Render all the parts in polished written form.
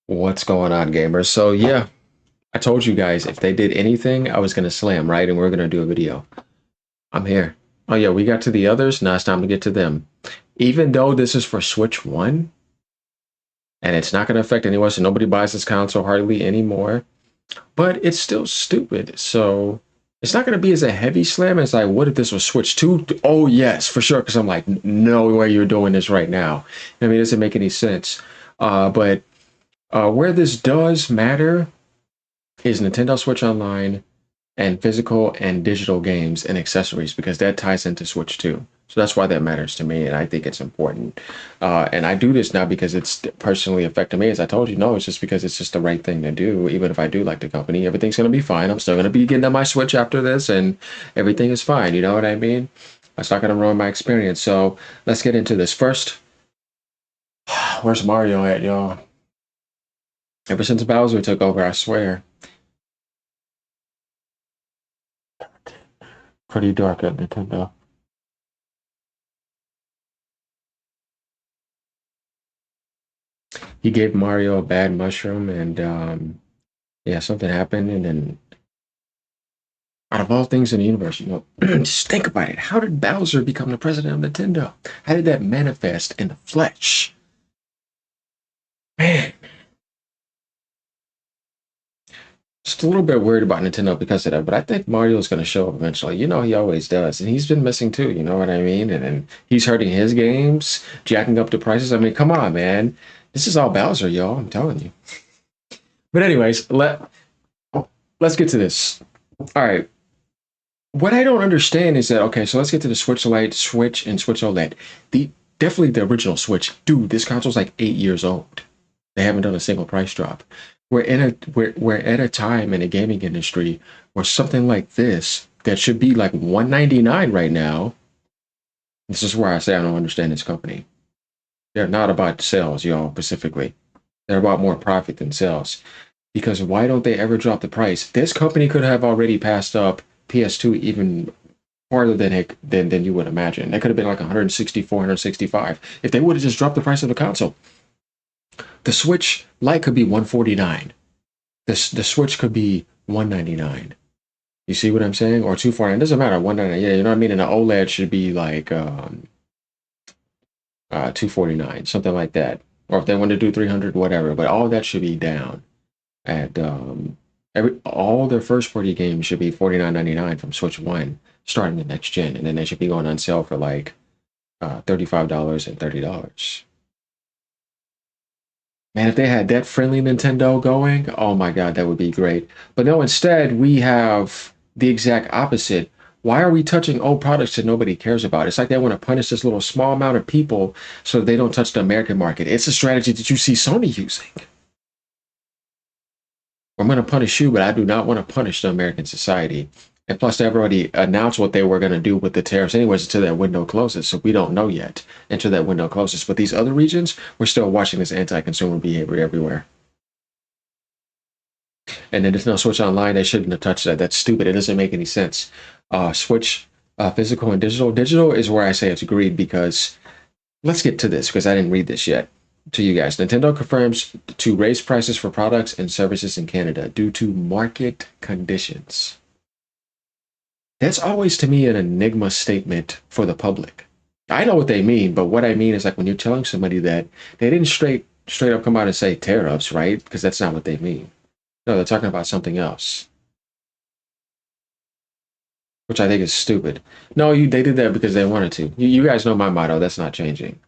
What's going on, gamers? So yeah, I told you guys if they did anything, I was gonna slam, right? And we're gonna do a video. I'm here. Oh yeah, we got to the others. Now it's time to get to them. Even though this is for Switch 1, and it's not gonna affect anyone, so nobody buys this console hardly anymore, but it's still stupid. So it's not gonna be as a heavy slam as like, what if this was Switch 2? Oh yes, for sure, because I'm like, no way you're doing this right now. I mean, it doesn't make any sense. But where this does matter is Nintendo Switch Online and physical and digital games and accessories because that ties into Switch too. So that's why that matters to me, and I think it's important. And I do this now because it's personally affected me. As I told you, no, it's just because it's just the right thing to do. Even if I do like the company, everything's gonna be fine. I'm still gonna be getting on my Switch after this, and everything is fine. You know what I mean? It's not gonna ruin my experience. So let's get into this first. Where's Mario at, y'all? Ever since Bowser took over, I swear. Pretty dark at Nintendo. He gave Mario a bad mushroom, and yeah, something happened, and then out of all things in the universe, just think about it. How did Bowser become the president of Nintendo? How did that manifest in the flesh? Man, just a little bit worried about Nintendo because of that, but I think Mario's going to show up eventually. You know, he always does, and he's been missing too. You know what I mean? And he's hurting his games, jacking up the prices. I mean, come on, man. This is all Bowser, y'all. I'm telling you. But anyways, let's get to this. All right. What I don't understand is that okay, so let's get to the Switch Lite, Switch, and Switch OLED. The definitely the original Switch, dude. This console's like 8 years old. They haven't done a single price drop. We're at a time in the gaming industry where something like this that should be like 199 right now. This is where I say I don't understand this company. They're not about sales, y'all. Specifically, they're about more profit than sales. Because why don't they ever drop the price? This company could have already passed up PS2 even farther than you would imagine. It could have been like 164, 165 if they would have just dropped the price of the console. The Switch Lite could be 149. The Switch could be 199. You see what I'm saying? Or 249. It doesn't matter. 199. Yeah, you know what I mean? And the OLED should be like 249, something like that. Or if they want to do 300, whatever. But all that should be down. And all their first party games should be $49.99 from Switch One, starting the next gen, and then they should be going on sale for like $35 and $30. Man, if they had that friendly Nintendo going, oh my god, that would be great. But no, instead we have the exact opposite. Why are we touching old products that nobody cares about? It's like they want to punish this little small amount of people so they don't touch the American market. It's a strategy that you see Sony using. I'm going to punish you, but I do not want to punish the American society. And plus, they've already announced what they were going to do with the tariffs, anyways, until that window closes. So we don't know yet until that window closes. But these other regions, we're still watching this anti-consumer behavior everywhere. And then there's no Switch Online. They shouldn't have touched that. That's stupid. It doesn't make any sense. Switch physical and digital. Digital is where I say it's agreed because let's get to this because I didn't read this yet. To you guys, Nintendo confirms to raise prices for products and services in Canada due to market conditions. That's always to me an enigma statement for the public. I know what they mean, but what I mean is like when you're telling somebody that they didn't straight up come out and say tariffs, right? Because that's not what they mean. No, they're talking about something else, which I think is stupid. No, they did that because they wanted to. You guys know my motto. That's not changing.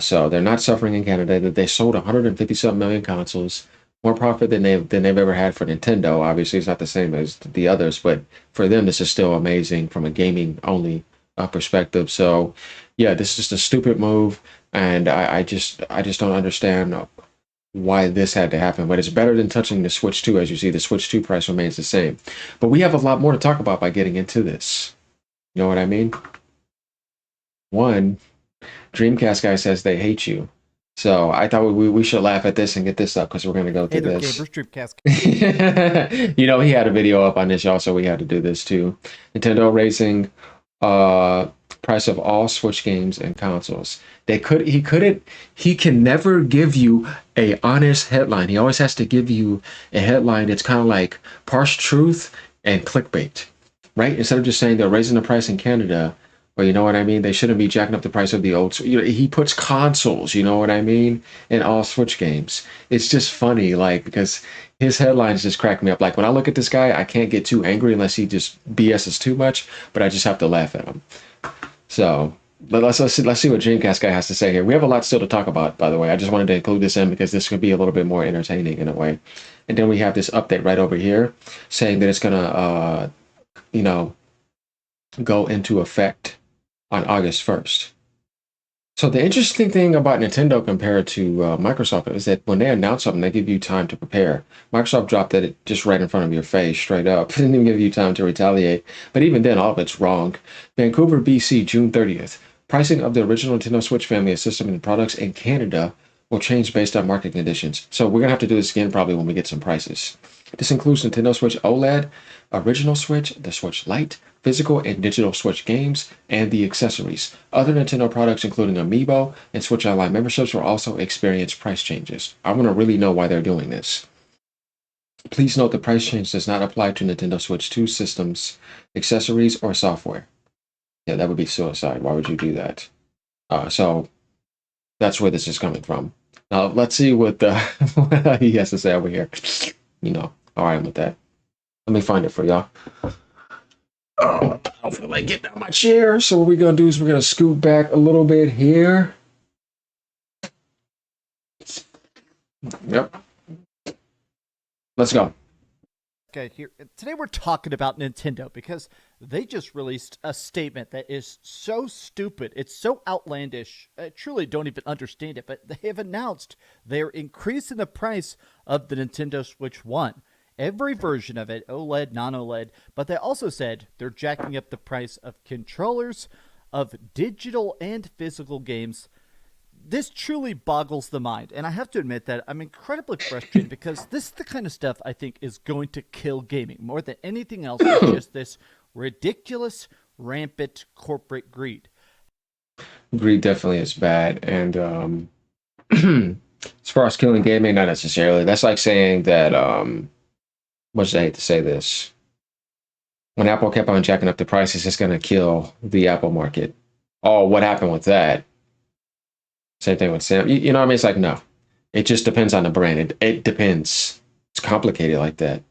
So they're not suffering in Canada. That they sold 157 million consoles, more profit than they've ever had for Nintendo. Obviously, it's not the same as the others, but for them, this is still amazing from a gaming only perspective. So, yeah, this is just a stupid move, and I just don't understand why this had to happen. But it's better than touching the Switch 2. As you see, the Switch 2 price remains the same. But we have a lot more to talk about by getting into this. You know what I mean? One. DreamcastGuy says they hate you. So I thought we should laugh at this and get this up because we're going to go through this. You know, he had a video up on this, y'all, so we had to do this too. Nintendo raising price of all Switch games and consoles. He can never give you a honest headline. He always has to give you a headline that's kind of like partial truth and clickbait, right? Instead of just saying they're raising the price in Canada, or you know what I mean, they shouldn't be jacking up the price of the old. You know, he puts consoles, you know what I mean, in all Switch games. It's just funny, like because his headlines just crack me up. Like when I look at this guy, I can't get too angry unless he just BS's too much, but I just have to laugh at him. So but let's see what DreamcastGuy has to say here. We have a lot still to talk about, by the way. I just wanted to include this in because this could be a little bit more entertaining in a way. And then we have this update right over here saying that it's gonna, you know, go into effect on August 1st. So the interesting thing about Nintendo compared to Microsoft is that when they announce something, they give you time to prepare. Microsoft dropped it just right in front of your face, straight up. Didn't even give you time to retaliate. But even then, all of it's wrong. Vancouver, BC, June 30th. Pricing of the original Nintendo Switch family of system and products in Canada will change based on market conditions. So we're going to have to do this again probably when we get some prices. This includes Nintendo Switch OLED, original Switch, the Switch Lite, physical and digital Switch games, and the accessories. Other Nintendo products, including Amiibo and Switch Online memberships, will also experience price changes. I want to really know why they're doing this. Please note the price change does not apply to Nintendo Switch 2 systems, accessories, or software. Yeah, that would be suicide. Why would you do that? So that's where this is coming from. Now, let's see what what he has to say over here. You know, all right with that. Let me find it for y'all. Oh, I don't feel like getting out of my chair. So what we're gonna do is we're gonna scoot back a little bit here. Yep. Let's go. Okay, here today we're talking about Nintendo because they just released a statement that is so stupid. It's so outlandish. I truly don't even understand it, but they have announced they're increasing the price of the Nintendo Switch 1. Every version of it, OLED, non-OLED, but they also said they're jacking up the price of controllers, of digital and physical games. This truly boggles the mind, and I have to admit that I'm incredibly frustrated because this is the kind of stuff I think is going to kill gaming more than anything else. It's just this ridiculous, rampant corporate greed. Greed definitely is bad, and as far as killing gaming, not necessarily. That's like saying that much I hate to say this. When Apple kept on jacking up the prices, it's going to kill the Apple market. Oh, what happened with that? Same thing with Sam. You know what I mean? It's like, no. It just depends on the brand. It depends. It's complicated like that.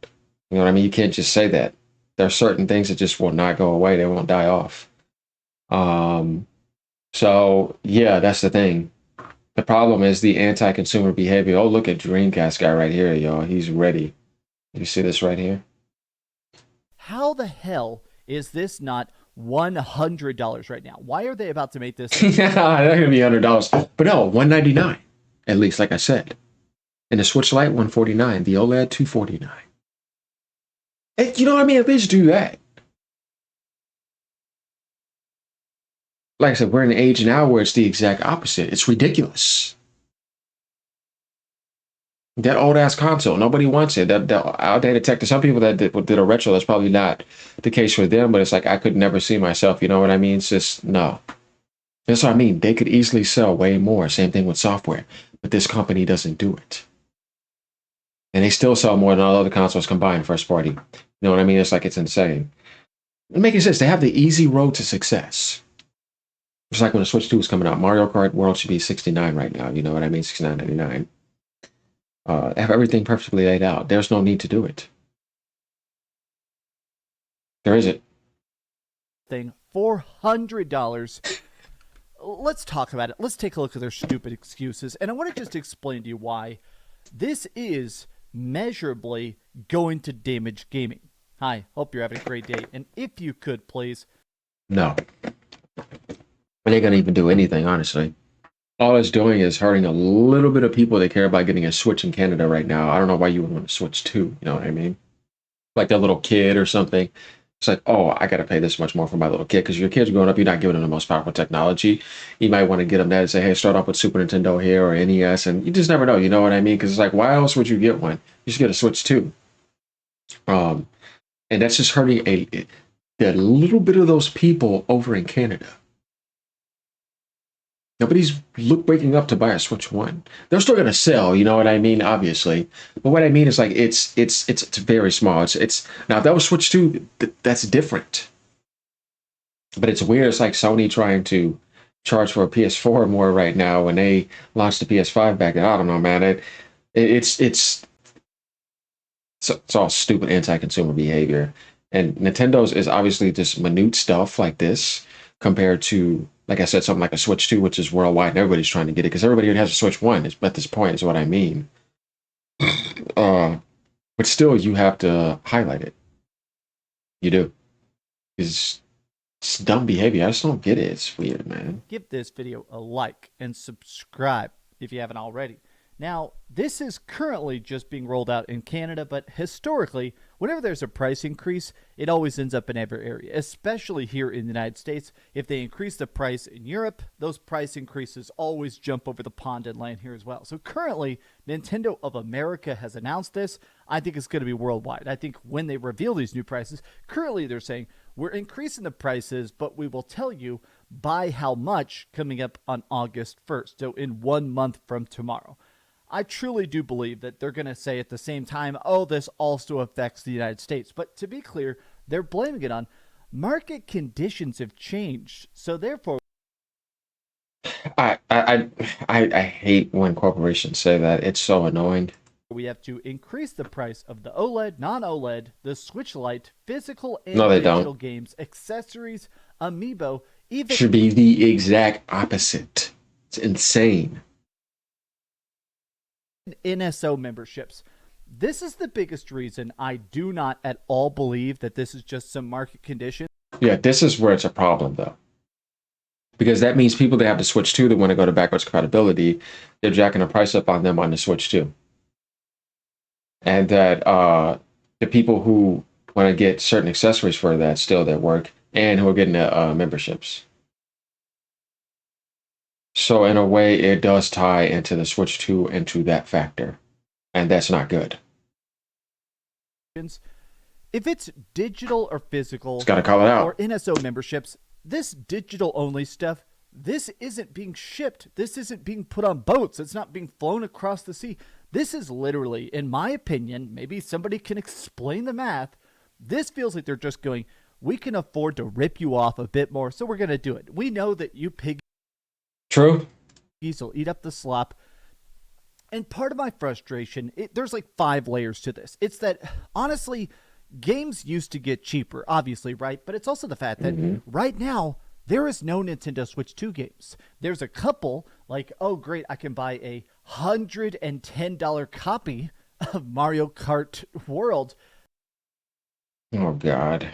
You know what I mean? You can't just say that. There are certain things that just will not go away. They won't die off. So, yeah, that's the thing. The problem is the anti-consumer behavior. Oh, look at DreamcastGuy right here, y'all. He's ready. You see this right here? How the hell is this not $100 right now? Why are they about to make this? Yeah, they're gonna be $100, but no, $199 at least, like I said. And the Switch Lite $149, the OLED $249. You know what I mean? At least do that. Like I said, we're in an age now where it's the exact opposite. It's ridiculous. That old ass console, nobody wants it. That outdated tech. To some people that did a retro, that's probably not the case for them. But it's like I could never see myself. You know what I mean? It's just no. That's what I mean. They could easily sell way more. Same thing with software, but this company doesn't do it, and they still sell more than all other consoles combined, first party. You know what I mean? It's like it's insane. It makes sense. They have the easy road to success. It's like when the Switch 2 was coming out. Mario Kart World should be 69 right now. You know what I mean? 69.99. Have everything perfectly laid out. There's no need to do it. There isn't. Thing $400. Let's talk about it. Let's take a look at their stupid excuses. And I want to just explain to you why this is measurably going to damage gaming. Hi, hope you're having a great day. And if you could, please. No. They ain't going to even do anything, honestly. All it's doing is hurting a little bit of people that care about getting a Switch in Canada right now. I don't know why you would want to Switch 2. You know what I mean? Like that little kid or something. It's like, oh, I got to pay this much more for my little kid. Because your kid's growing up, you're not giving them the most powerful technology. You might want to get them that and say, hey, start off with Super Nintendo here or NES. And you just never know. You know what I mean? Because it's like, why else would you get one? You should get a Switch 2. And that's just hurting the little bit of those people over in Canada. Nobody's waking up to buy a Switch One. They're still gonna sell, you know what I mean? Obviously, but what I mean is like it's very small. It's now if that was Switch Two, that's different. But it's weird. It's like Sony trying to charge for a PS4 more right now when they launched the PS5 back then. I don't know, man. It's all stupid anti-consumer behavior. And Nintendo's is obviously just minute stuff like this compared to, like I said, something like a Switch 2, which is worldwide and everybody's trying to get it because everybody already has a Switch 1 at this point, is what I mean. Uh, but still, you have to highlight it. You do. It's dumb behavior. I just don't get it. It's weird, man. Give this video a like and subscribe if you haven't already. Now, this is currently just being rolled out in Canada, but historically, whenever there's a price increase, it always ends up in every area, especially here in the United States. If they increase the price in Europe, those price increases always jump over the pond and land here as well. So currently, Nintendo of America has announced this. I think it's going to be worldwide. I think when they reveal these new prices, currently they're saying, we're increasing the prices, but we will tell you by how much coming up on August 1st, so in 1 month from tomorrow. I truly do believe that they're going to say at the same time, oh, this also affects the United States. But to be clear, they're blaming it on market conditions have changed. So therefore, I hate when corporations say that. It's so annoying. we have to increase the price of the OLED, non-OLED, the Switch Lite, physical and No, they digital don't. games, accessories, amiibo, even Should be the exact opposite. It's insane. NSO memberships. This is the biggest reason I do not at all believe that this is just some market condition. Yeah, this is where it's a problem though. Because that means people that have the Switch 2 that want to go to backwards compatibility, they're jacking the price up on them on the Switch 2. And that the people who want to get certain accessories for that still that work and who are getting the memberships. So in a way, it does tie into the Switch 2 into that factor. And that's not good. If it's digital or physical Just gotta call it or out. NSO memberships, this digital only stuff, this isn't being shipped. This isn't being put on boats. It's not being flown across the sea. This is literally, in my opinion, maybe somebody can explain the math. This feels like they're just going, we can afford to rip you off a bit more, so we're going to do it. We know that you piggies True. will eat up the slop. And part of my frustration, there's like 5 layers to this. It's that, honestly, games used to get cheaper, obviously, right? But it's also the fact that right now, there is no Nintendo Switch 2 games. There's a couple, like, oh, great, I can buy a $110 copy of Mario Kart World. Oh, God.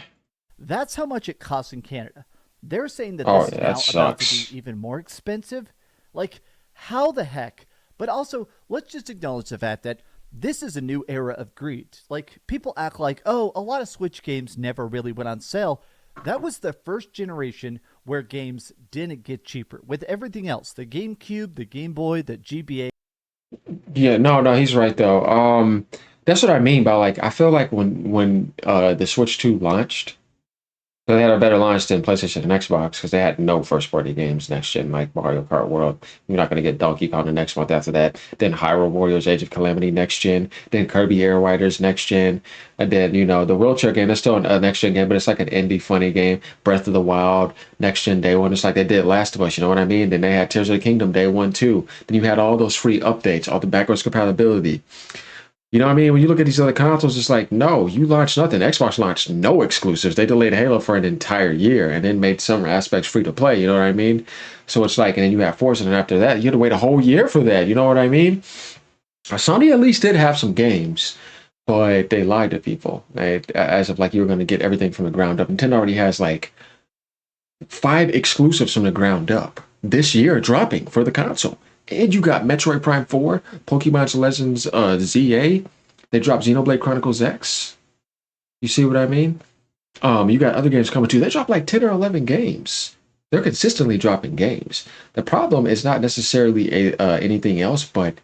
That's how much it costs in Canada. They're saying that Oh, this yeah, is that now about to sucks. be even more expensive. Like, how the heck? But also, let's just acknowledge the fact that this is a new era of greed. Like, people act like, oh, a lot of Switch games never really went on sale. That was the first generation where games didn't get cheaper. With everything else, the GameCube, the Game Boy, the GBA, Yeah, no, he's right though. That's what I mean by like I feel like when the Switch 2 launched, so they had a better launch than PlayStation and Xbox because they had no first party games next gen like Mario Kart World. You're not gonna get Donkey Kong the next month after that. Then Hyrule Warriors Age of Calamity next gen. Then Kirby Air Riders next gen. And then the wheelchair game is still a next gen game, but it's like an indie funny game. Breath of the Wild next gen day one. It's like they did Last of Us. You know what I mean? Then they had Tears of the Kingdom day one too. Then you had all those free updates, all the backwards compatibility. You know what I mean? When you look at these other consoles, it's like, no, you launched nothing. Xbox launched no exclusives. They delayed Halo for an entire year and then made some aspects free to play. You know what I mean? So it's like, and then you have Forza, and after that, you had to wait a whole year for that. You know what I mean? Sony at least did have some games, but they lied to people. As of like you were going to get everything from the ground up. Nintendo already has like 5 exclusives from the ground up this year dropping for the console. And you got Metroid Prime 4, Pokemon Legends ZA. They dropped Xenoblade Chronicles X. You see what I mean? You got other games coming too. They dropped like 10 or 11 games. They're consistently dropping games. The problem is not necessarily anything else, but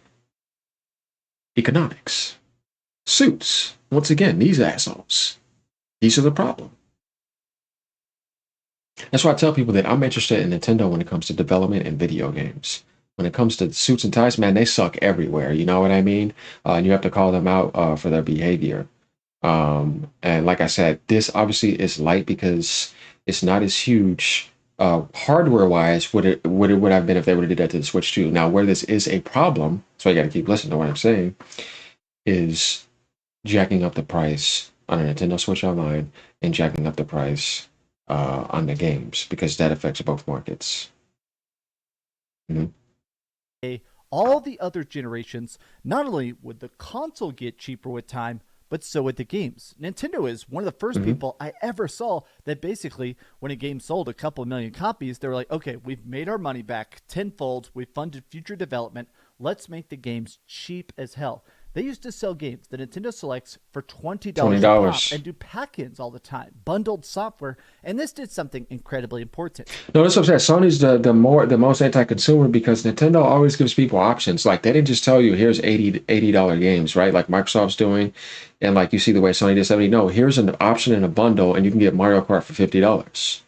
economics. Suits. Once again, these assholes. These are the problem. That's why I tell people that I'm interested in Nintendo when it comes to development and video games. When it comes to suits and ties, man, they suck everywhere. You know what I mean? And you have to call them out for their behavior. And like I said, this obviously is light because it's not as huge hardware wise would have been if they would have did that to the Switch too. Now, where this is a problem, so you got to keep listening to what I'm saying, is jacking up the price on a Nintendo Switch Online and jacking up the price on the games because that affects both markets. Mhm. All the other generations, not only would the console get cheaper with time, but so would the games. Nintendo is one of the first Mhm. people I ever saw that basically, when a game sold a couple of million copies, they were like, okay, we've made our money back tenfold. We funded future development. Let's make the games cheap as hell. They used to sell games, the Nintendo Selects, for Twenty $20 a pop dollars. and do pack ins all the time, bundled software. And this did something incredibly important. No, that's what I'm saying. Sony's the most anti-consumer because Nintendo always gives people options. Like they didn't just tell you here's $80 games, right? Like Microsoft's doing, and like you see the way Sony did 70. No, here's an option in a bundle, and you can get Mario Kart for $50.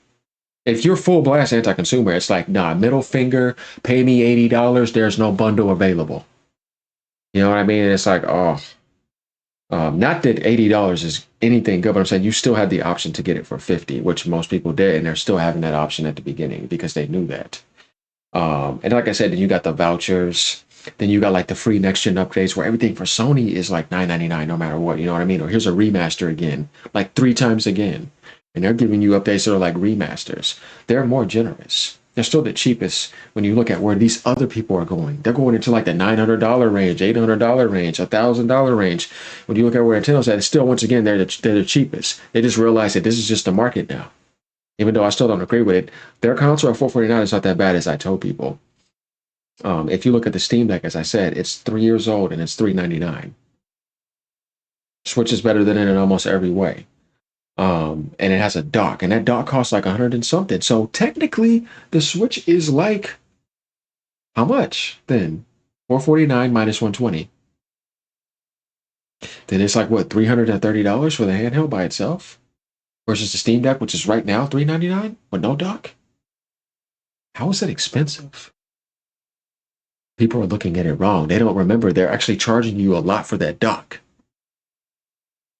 If you're full blast anti-consumer, it's like nah, middle finger, pay me $80. There's no bundle available. You know what I mean? And it's like oh, not that $80 is anything good, but I'm saying you still had the option to get it for 50, which most people did, and they're still having that option at the beginning because they knew that. And like I said, then you got the vouchers. Then you got like the free next gen upgrades where everything for Sony is like 9.99 no matter what. You know what I mean? Or here's a remaster again, like three times again. And they're giving you updates that are like remasters. They're more generous. They're still the cheapest when you look at where these other people are going. They're going into like the $900 range, $800 range, $1,000 range. When you look at where Nintendo's at, it's still once again they're the cheapest. They just realize that this is just the market now. Even though I still don't agree with it, their console at 449 is not that bad as I told people. If you look at the Steam Deck, as I said, it's 3 years old and it's 399. Switch is better than it in almost every way. And it has a dock, and that dock costs like 100 and something. So technically, the Switch is like how much then? 449 minus 120. Then it's like what $330 for the handheld by itself versus the Steam Deck, which is right now 399 with no dock. How is that expensive? People are looking at it wrong. They don't remember they're actually charging you a lot for that dock.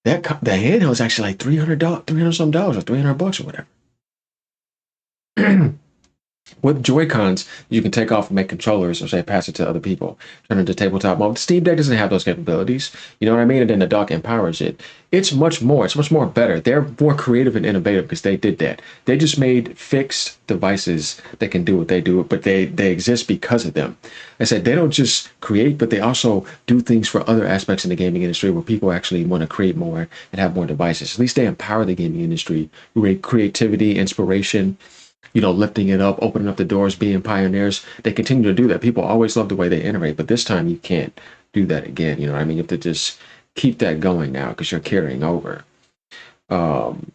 The handheld is actually like $300, 300 some dollars or $300 or whatever. With JoyCons, you can take off and make controllers or say pass it to other people, turn it into tabletop mode. The Steam Deck doesn't have those capabilities. You know what I mean? And then the dock empowers it. It's much more better. They're more creative and innovative because they did that. They just made fixed devices that can do what they do, but they exist because of them. I said they don't just create, but they also do things for other aspects in the gaming industry where people actually want to create more and have more devices. At least they empower the gaming industry, creativity, inspiration, lifting it up, opening up the doors, being pioneers. They continue to do that. People always love the way they iterate, but this time you can't do that again. You know what I mean? You have to just keep that going now because you're carrying over. Um,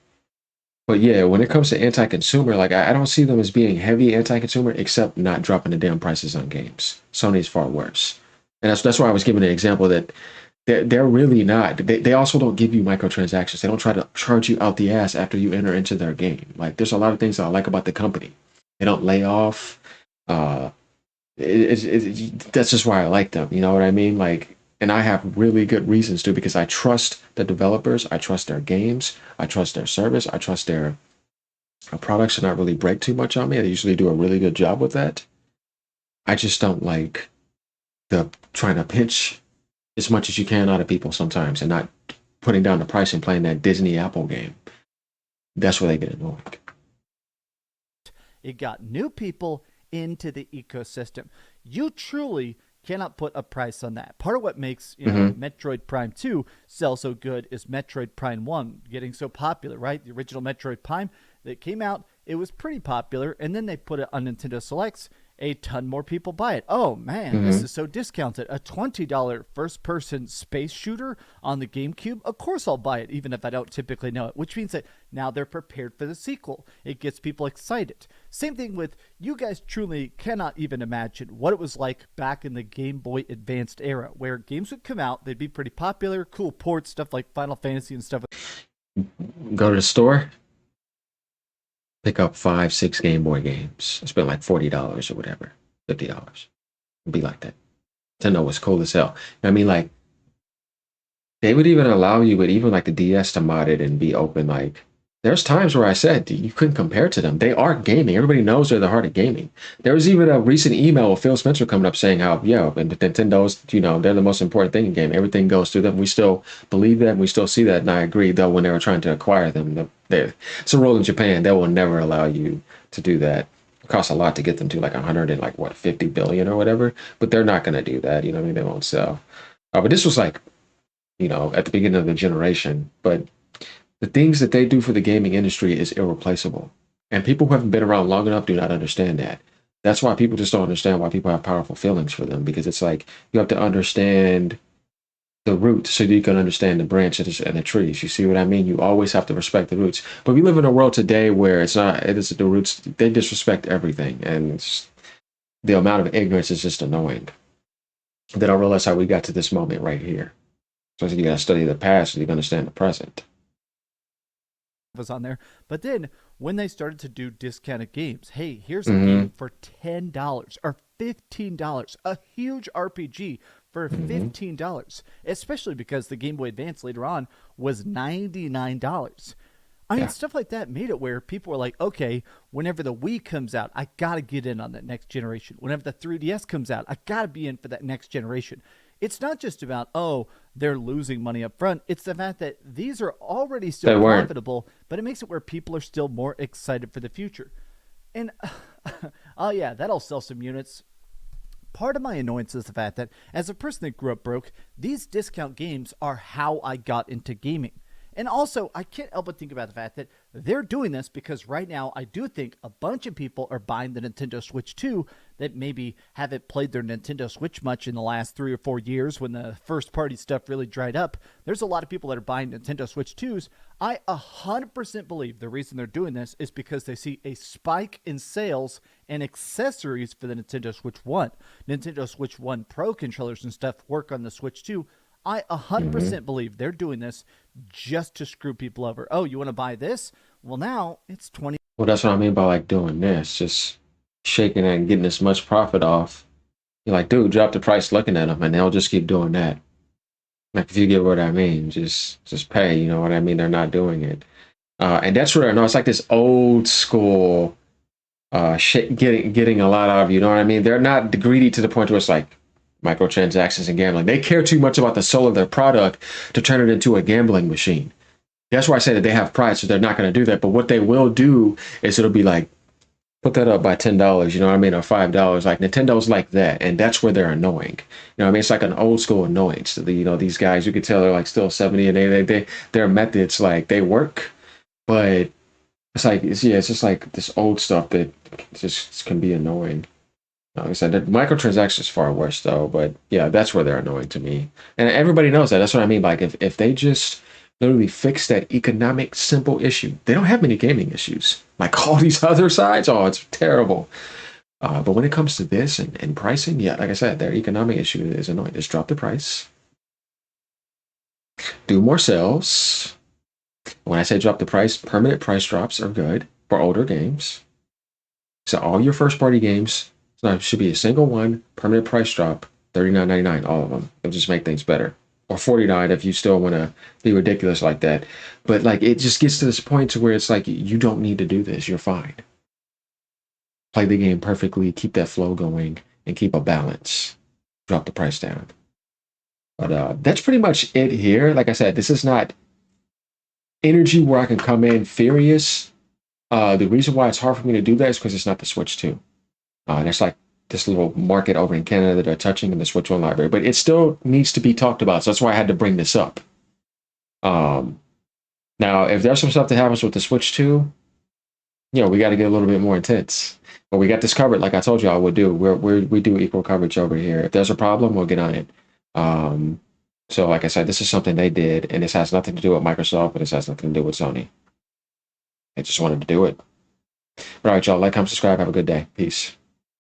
but yeah, when it comes to anti-consumer, like I don't see them as being heavy anti-consumer, except not dropping the damn prices on games. Sony's far worse, and that's why I was giving an example that they're really not. They also don't give you microtransactions. They don't try to charge you out the ass after you enter into their game. Like there's a lot of things that I like about the company. They don't lay off. Uh, that's just why I like them. You know what I mean? Like, and I have really good reasons to because I trust the developers. I trust their games. I trust their service. I trust their products to not really break too much on me. They usually do a really good job with that. I just don't like the trying to pinch as much as you can out of people sometimes and not putting down the price and playing that Disney Apple game. That's where they get annoying. It got new people into the ecosystem. You truly cannot put a price on that. Part of what makes, Mm-hmm. Metroid Prime 2 sell so good is Metroid Prime 1 getting so popular, right? The original Metroid Prime that came out, it was pretty popular, and then they put it on Nintendo Selects. A ton more people buy it. Oh man, this Mm-hmm. is so discounted. A $20 first person space shooter on the GameCube. Of course I'll buy it, even if I don't typically know it, which means that now they're prepared for the sequel. It gets people excited. Same thing with you guys truly cannot even imagine what it was like back in the Game Boy Advanced era, where games would come out, they'd be pretty popular, cool ports, stuff like Final Fantasy and stuff. Go to the store. pick up 5, 6 Game Boy games. I spent like $40 or whatever, $50. It'd be like that. Nintendo was cool as hell. I mean, like they would even allow you with even like the DS to mod it and be open. Like there's times where I said you couldn't compare to them. They are gaming. Everybody knows they're the heart of gaming. There was even a recent email with Phil Spencer coming up saying how, yeah, and Nintendo's, they're the most important thing in game. Everything goes through them. We still believe that. And we still see that. And I agree, though, when they were trying to acquire them, it's a rule in Japan. They will never allow you to do that. It costs a lot to get them to like 100 and like what, 50 billion or whatever. But they're not going to do that. You know what I mean? They won't sell. But this was like, at the beginning of the generation. But the things that they do for the gaming industry is irreplaceable. And people who haven't been around long enough do not understand that. That's why people just don't understand why people have powerful feelings for them, because it's like you have to understand the roots so you can understand the branches and the trees. You see what I mean? You always have to respect the roots. But we live in a world today where it is the roots, they disrespect everything. And the amount of ignorance is just annoying. They don't realize how we got to this moment right here. So you got to study the past so you can understand the present. Was on there. But then when they started to do discounted games, hey, here's a Mm-hmm. game for $10 or $15, a huge RPG for Mm-hmm. $15, especially because the Game Boy Advance later on was $99. I mean, Yeah. stuff like that made it where people were like, okay, whenever the Wii comes out, I got to get in on that next generation. Whenever the 3DS comes out, I got to be in for that next generation. It's not just about, oh, they're losing money up front. It's the fact that these are already They still weren't. profitable, but it makes it where people are still more excited for the future. And, oh, yeah, that'll sell some units. Part of my annoyance is the fact that, as a person that grew up broke, these discount games are how I got into gaming. And also, I can't help but think about the fact that they're doing this because right now I do think a bunch of people are buying the Nintendo Switch 2 that maybe haven't played their Nintendo Switch much in the last 3 or 4 years when the first party stuff really dried up. There's a lot of people that are buying Nintendo Switch 2s. I 100% believe the reason they're doing this is because they see a spike in sales and accessories for the Nintendo Switch 1. Nintendo Switch 1 Pro controllers and stuff work on the Switch 2. I Mm-hmm. 100% believe they're doing this just to screw people over. Oh, you want to buy this? Well, now it's 20. Well, that's what I mean by like doing this, just shaking it and getting as much profit off. You're like, dude, drop the price looking at them, and they'll just keep doing that. Like, if you get what I mean, just pay. You know what I mean? They're not doing it, and that's where no, it's like this old school getting a lot out of you. You know what I mean? They're not greedy to the point where it's like microtransactions and gambling. They care too much about the soul of their product to turn it into a gambling machine. That's why I say that they have pride, so they're not going to do that. But what they will do is it'll be like, put that up by $10, you know what I mean, or $5. Like Nintendo's like that, and that's where they're annoying. You know what I mean? It's like an old school annoyance. These guys, you could tell they're like still 70, and their methods like they work, but it's just like this old stuff that just can be annoying. Like I said, the microtransactions is far worse though, but yeah, that's where they're annoying to me. And everybody knows that. That's what I mean. Like if they just literally fix that economic simple issue, they don't have many gaming issues. Like all these other sides, oh, it's terrible. But when it comes to this and pricing, yeah, like I said, their economic issue is annoying. Just drop the price, do more sales. When I say drop the price, permanent price drops are good for older games. So all your first party games, so it should be a single one, permanent price drop, $39.99, all of them. It'll just make things better. Or $49 if you still want to be ridiculous like that. But like it just gets to this point to where it's like you don't need to do this. You're fine. Play the game perfectly, keep that flow going, and keep a balance. Drop the price down. But that's pretty much it here. Like I said, this is not energy where I can come in furious. The reason why it's hard for me to do that is because it's not the Switch 2. There's like this little market over in Canada that are touching in the Switch 1 library, but it still needs to be talked about. So that's why I had to bring this up. Um, Now, if there's some stuff that happens with the Switch 2, we got to get a little bit more intense. But we got this covered, like I told you I would do. We do equal coverage over here. If there's a problem, we'll get on it. Um, so, like I said, this is something they did, and this has nothing to do with Microsoft, but this has nothing to do with Sony. They just wanted to do it. But all right, y'all, like, comment, subscribe. Have a good day. Peace.